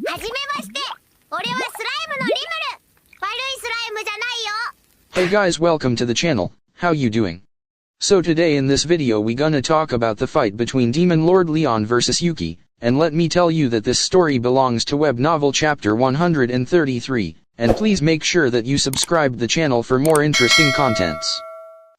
はじめまして。俺はスライムのリムル。悪いスライムじゃないよ。Hey guys, welcome to the channel. How you doing? So today in this video we gonna talk about the fight between Demon Lord Leon vs Yuuki, and let me tell you that this story belongs to web novel chapter 133, and please make sure that you subscribe the channel for more interesting contents.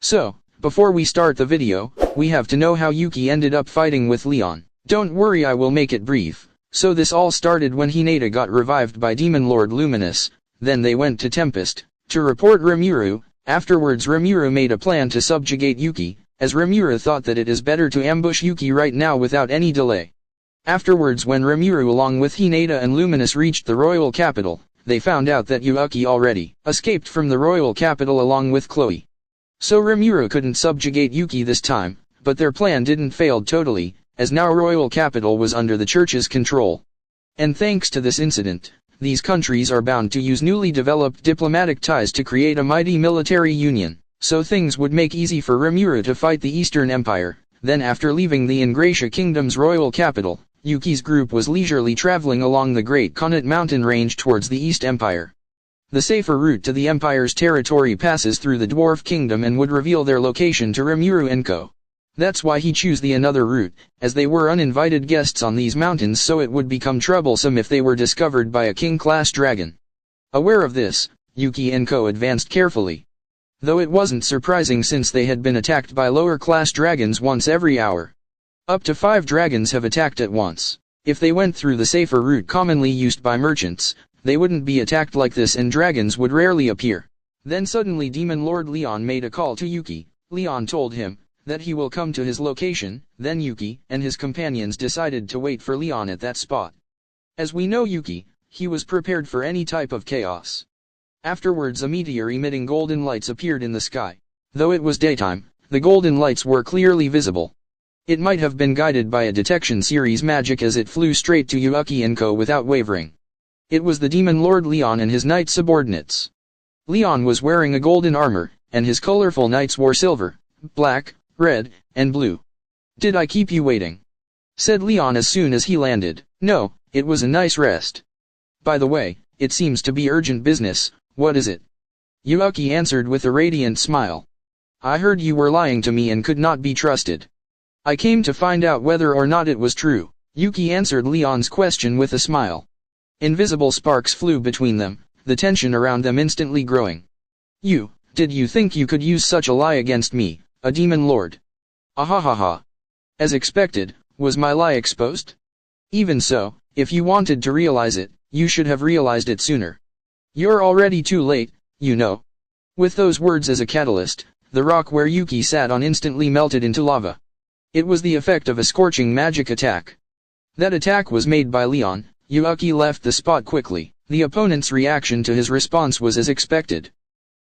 So, before we start the video, we have to know how Yuuki ended up fighting with Leon. Don't worry, I will make it brief. So this all started when Hinata got revived by Demon Lord Luminous, then they went to Tempest to report Rimuru. Afterwards Rimuru made a plan to subjugate Yuuki, as Rimuru thought that it is better to ambush Yuuki right now without any delay. Afterwards, when Rimuru along with Hinata and Luminous reached the royal capital, they found out that Yuuki already escaped from the royal capital along with Chloe. So Rimuru couldn't subjugate Yuuki this time, but their plan didn't fail totally, as now royal capital was under the church's control. And thanks to this incident, these countries are bound to use newly developed diplomatic ties to create a mighty military union, so things would make easy for Rimuru to fight the Eastern Empire. Then after leaving the Enraged Kingdom's royal capital, Yuuki's group was leisurely traveling along the Great Connaught mountain range towards the East Empire. The safer route to the Empire's territory passes through the Dwarf Kingdom and would reveal their location to Rimuru and Co. That's why he chose the another route, as they were uninvited guests on these mountains, so it would become troublesome if they were discovered by a king-class dragon. Aware of this, Yuuki and Co. advanced carefully. Though it wasn't surprising since they had been attacked by lower-class dragons once every hour. Up to 5 dragons have attacked at once. If they went through the safer route commonly used by merchants, they wouldn't be attacked like this and dragons would rarely appear. Then suddenly Demon Lord Leon made a call to Yuuki. Leon told him that he will come to his location. Then Yuuki and his companions decided to wait for Leon at that spot. As we know Yuuki, he was prepared for any type of chaos. Afterwards a meteor emitting golden lights appeared in the sky. Though it was daytime, the golden lights were clearly visible. It might have been guided by a detection series magic, as it flew straight to Yuuki and Co. without wavering. It was the Demon Lord Leon and his knight subordinates. Leon was wearing a golden armor, and his colorful knights wore silver, black, red, and blue. "Did I keep you waiting?" said Leon as soon as he landed. "No, it was a nice rest. By the way, it seems to be urgent business. What is it?" Yuuki answered with a radiant smile. "I heard you were lying to me and could not be trusted. I came to find out whether or not it was true." Yuuki answered Leon's question with a smile. Invisible sparks flew between them, the tension around them instantly growing. Did you think you could use such a lie against me, a demon lord?" "Ahahaha. As expected, was my lie exposed? Even so, if you wanted to realize it, you should have realized it sooner. You're already too late, you know." With those words as a catalyst, the rock where Yuuki sat on instantly melted into lava. It was the effect of a scorching magic attack. That attack was made by Leon. Yuuki left the spot quickly. The opponent's reaction to his response was as expected.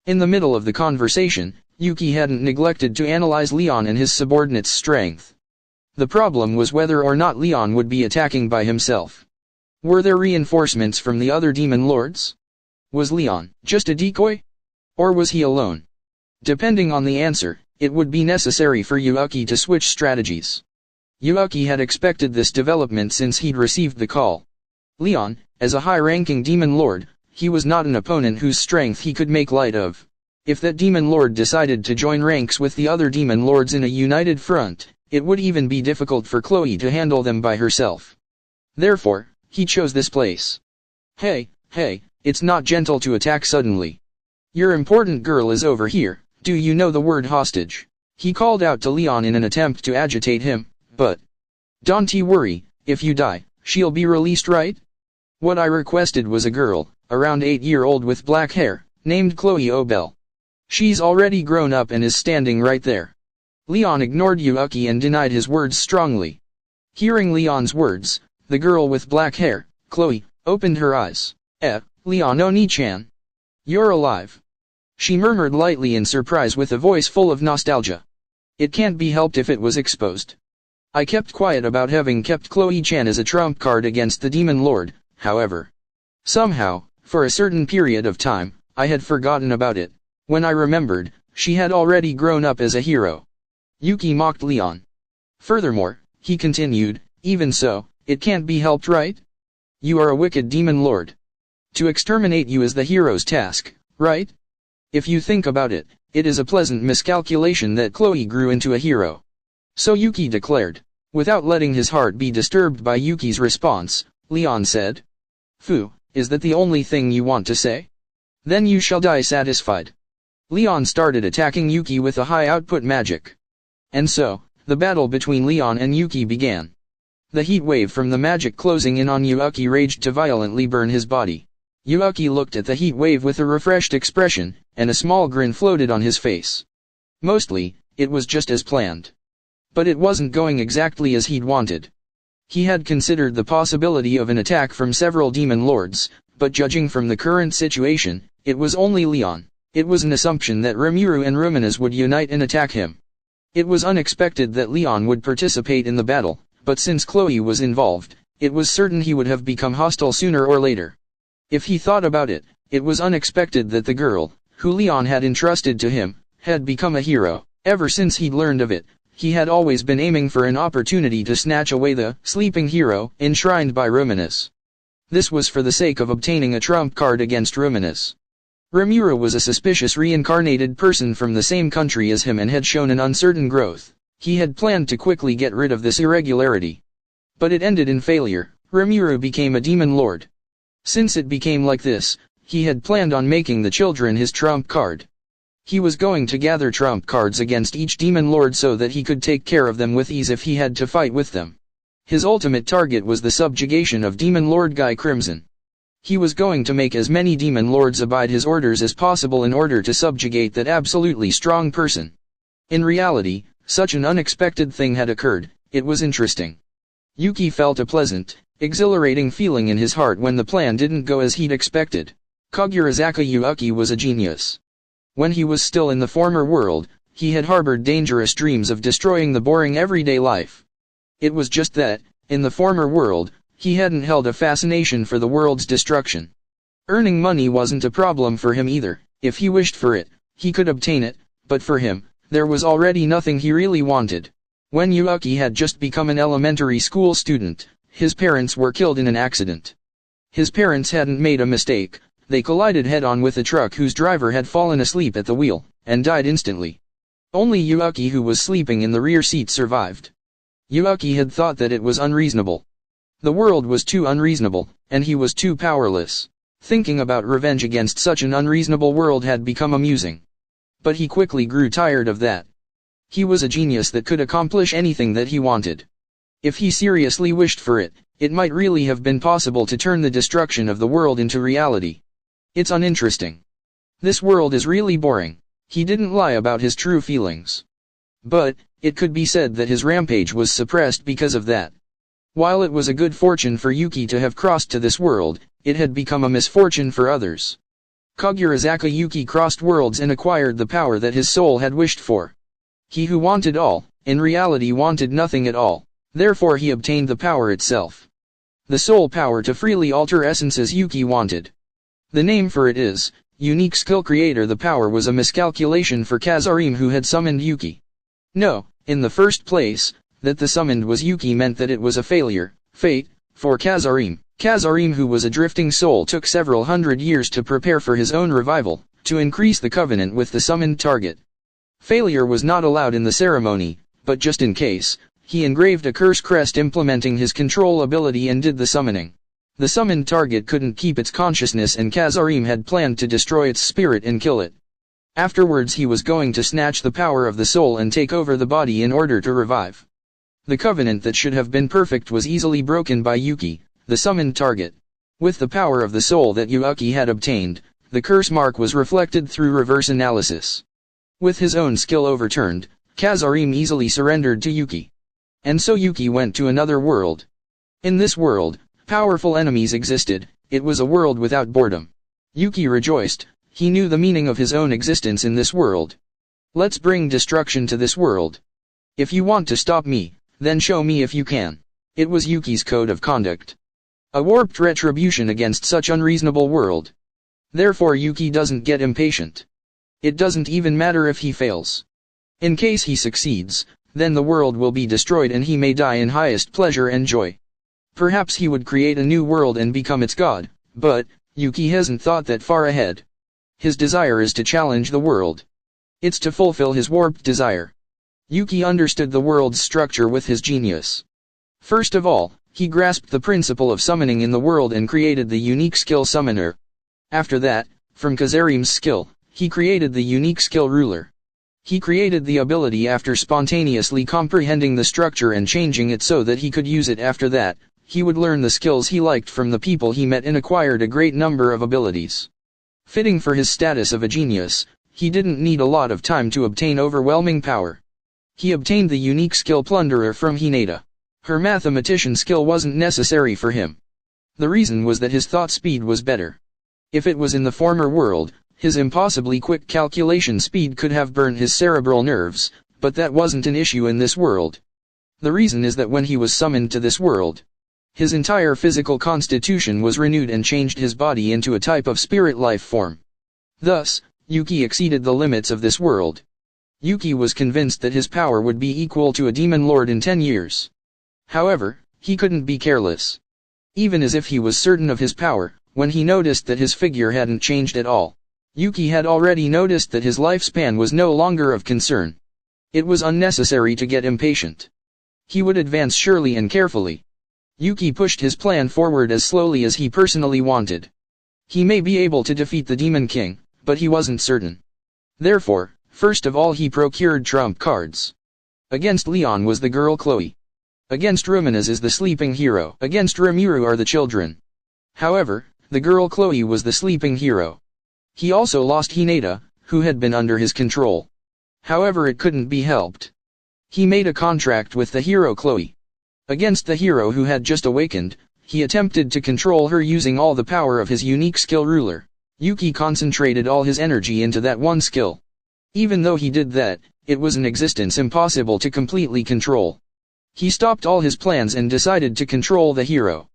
In the middle of the conversation, Yuuki hadn't neglected to analyze Leon and his subordinates' strength. The problem was whether or not Leon would be attacking by himself. Were there reinforcements from the other demon lords? Was Leon just a decoy? Or was he alone? Depending on the answer, it would be necessary for Yuuki to switch strategies. Yuuki had expected this development since he'd received the call. Leon, as a high-ranking demon lord, he was not an opponent whose strength he could make light of. If that demon lord decided to join ranks with the other demon lords in a united front, it would even be difficult for Chloe to handle them by herself. Therefore, he chose this place. Hey, it's not gentle to attack suddenly. Your important girl is over here. Do you know the word hostage? He called out to Leon in an attempt to agitate him, but don't you worry, if you die, she'll be released, right? What I requested was a girl, around 8-year-old with black hair, named Chloe Obel. She's already grown up and is standing right there. Leon ignored Yuuki and denied his words strongly. Hearing Leon's words, the girl with black hair, Chloe, opened her eyes. Leon Oni-chan. You're alive. She murmured lightly in surprise with a voice full of nostalgia. It can't be helped if it was exposed. I kept quiet about having kept Chloe-chan as a trump card against the demon lord, however. Somehow, for a certain period of time, I had forgotten about it. When I remembered, she had already grown up as a hero. Yuuki mocked Leon. Furthermore, he continued, even so, it can't be helped, right? You are a wicked demon lord. To exterminate you is the hero's task, right? If you think about it, it is a pleasant miscalculation that Chloe grew into a hero. So Yuuki declared. Without letting his heart be disturbed by Yuuki's response, Leon said. Phew, is that the only thing you want to say? Then you shall die satisfied. Leon started attacking Yuuki with a high-output magic. And so, the battle between Leon and Yuuki began. The heat wave from the magic closing in on Yuuki raged to violently burn his body. Yuuki looked at the heat wave with a refreshed expression, and a small grin floated on his face. Mostly, it was just as planned. But it wasn't going exactly as he'd wanted. He had considered the possibility of an attack from several demon lords, but judging from the current situation, it was only Leon. It was an assumption that Rimuru and Ruminus would unite and attack him. It was unexpected that Leon would participate in the battle, but since Chloe was involved, it was certain he would have become hostile sooner or later. If he thought about it, it was unexpected that the girl, who Leon had entrusted to him, had become a hero. Ever since he'd learned of it, he had always been aiming for an opportunity to snatch away the sleeping hero enshrined by Ruminus. This was for the sake of obtaining a trump card against Ruminus. Rimuru was a suspicious reincarnated person from the same country as him and had shown an uncertain growth. He had planned to quickly get rid of this irregularity. But it ended in failure. Rimuru became a demon lord. Since it became like this, he had planned on making the children his trump card. He was going to gather trump cards against each demon lord so that he could take care of them with ease if he had to fight with them. His ultimate target was the subjugation of Demon Lord Guy Crimson. He was going to make as many demon lords abide his orders as possible in order to subjugate that absolutely strong person. In reality, such an unexpected thing had occurred. It was interesting. Yuuki felt a pleasant, exhilarating feeling in his heart when the plan didn't go as he'd expected. Kagurazaka Yuuki was a genius. When he was still in the former world, he had harbored dangerous dreams of destroying the boring everyday life. It was just that, in the former world, he hadn't held a fascination for the world's destruction. Earning money wasn't a problem for him either. If he wished for it, he could obtain it, but for him, there was already nothing he really wanted. When Yuuki had just become an elementary school student, his parents were killed in an accident. His parents hadn't made a mistake. They collided head-on with a truck whose driver had fallen asleep at the wheel, and died instantly. Only Yuuki, who was sleeping in the rear seat, survived. Yuuki had thought that it was unreasonable. The world was too unreasonable, and he was too powerless. Thinking about revenge against such an unreasonable world had become amusing. But he quickly grew tired of that. He was a genius that could accomplish anything that he wanted. If he seriously wished for it, it might really have been possible to turn the destruction of the world into reality. It's uninteresting. This world is really boring. He didn't lie about his true feelings. But, it could be said that his rampage was suppressed because of that. While it was a good fortune for Yuuki to have crossed to this world, it had become a misfortune for others. Kagurazaka Yuuki crossed worlds and acquired the power that his soul had wished for. He who wanted all, in reality wanted nothing at all. Therefore he obtained the power itself. The soul power to freely alter essences Yuuki wanted. The name for it is, Unique Skill Creator. The power was a miscalculation for Kazarim, who had summoned Yuuki. No, in the first place, that the summoned was Yuuki meant that it was a failure, fate, for Kazarim. Kazarim, who was a drifting soul, took several hundred years to prepare for his own revival, to increase the covenant with the summoned target. Failure was not allowed in the ceremony, but just in case, he engraved a curse crest implementing his control ability and did the summoning. The summoned target couldn't keep its consciousness, and Kazarim had planned to destroy its spirit and kill it. Afterwards he was going to snatch the power of the soul and take over the body in order to revive. The covenant that should have been perfect was easily broken by Yuuki, the summoned target. With the power of the soul that Yuuki had obtained, the curse mark was reflected through reverse analysis. With his own skill overturned, Kazarim easily surrendered to Yuuki. And so Yuuki went to another world. In this world, powerful enemies existed. It was a world without boredom. Yuuki rejoiced. He knew the meaning of his own existence in this world. Let's bring destruction to this world. If you want to stop me, then show me if you can. It was Yuuki's code of conduct. A warped retribution against such unreasonable world. Therefore Yuuki doesn't get impatient. It doesn't even matter if he fails. In case he succeeds, then the world will be destroyed and he may die in highest pleasure and joy. Perhaps he would create a new world and become its god, but Yuuki hasn't thought that far ahead. His desire is to challenge the world. It's to fulfill his warped desire. Yuuki understood the world's structure with his genius. First of all, he grasped the principle of summoning in the world and created the unique skill summoner. After that, from Kazarim's skill, he created the unique skill ruler. He created the ability after spontaneously comprehending the structure and changing it so that he could use it after that. He would learn the skills he liked from the people he met and acquired a great number of abilities. Fitting for his status of a genius, he didn't need a lot of time to obtain overwhelming power. He obtained the unique skill plunderer from Hinata. Her mathematician skill wasn't necessary for him. The reason was that his thought speed was better. If it was in the former world, his impossibly quick calculation speed could have burned his cerebral nerves, but that wasn't an issue in this world. The reason is that when he was summoned to this world, his entire physical constitution was renewed and changed his body into a type of spirit life form. Thus, Yuuki exceeded the limits of this world. Yuuki was convinced that his power would be equal to a demon lord in 10 years. However, he couldn't be careless. Even as if he was certain of his power, when he noticed that his figure hadn't changed at all, Yuuki had already noticed that his lifespan was no longer of concern. It was unnecessary to get impatient. He would advance surely and carefully. Yuuki pushed his plan forward as slowly as he personally wanted. He may be able to defeat the Demon King, but he wasn't certain. Therefore, first of all he procured trump cards. Against Leon was the girl Chloe. Against Ruminaz is the sleeping hero. Against Rimuru are the children. However, the girl Chloe was the sleeping hero. He also lost Hinata, who had been under his control. However, it couldn't be helped. He made a contract with the hero Chloe. Against the hero who had just awakened, he attempted to control her using all the power of his unique skill ruler. Yuuki concentrated all his energy into that one skill. Even though he did that, it was an existence impossible to completely control. He stopped all his plans and decided to control the hero.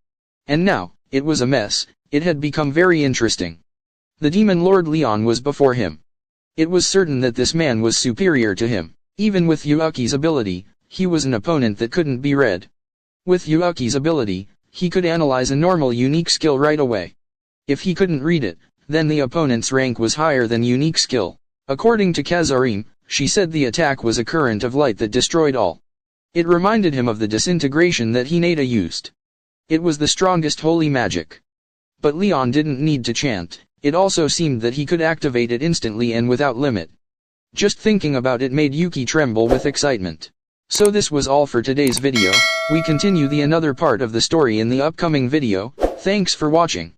And now, it was a mess. It had become very interesting. The Demon Lord Leon was before him. It was certain that this man was superior to him. Even with Yuuki's ability, he was an opponent that couldn't be read. With Yuuki's ability, he could analyze a normal unique skill right away. If he couldn't read it, then the opponent's rank was higher than unique skill. According to Kazarim, she said the attack was a current of light that destroyed all. It reminded him of the disintegration that Hinata used. It was the strongest holy magic. But Leon didn't need to chant. It also seemed that he could activate it instantly and without limit. Just thinking about it made Yuuki tremble with excitement. So this was all for today's video. We continue the another part of the story in the upcoming video. Thanks for watching.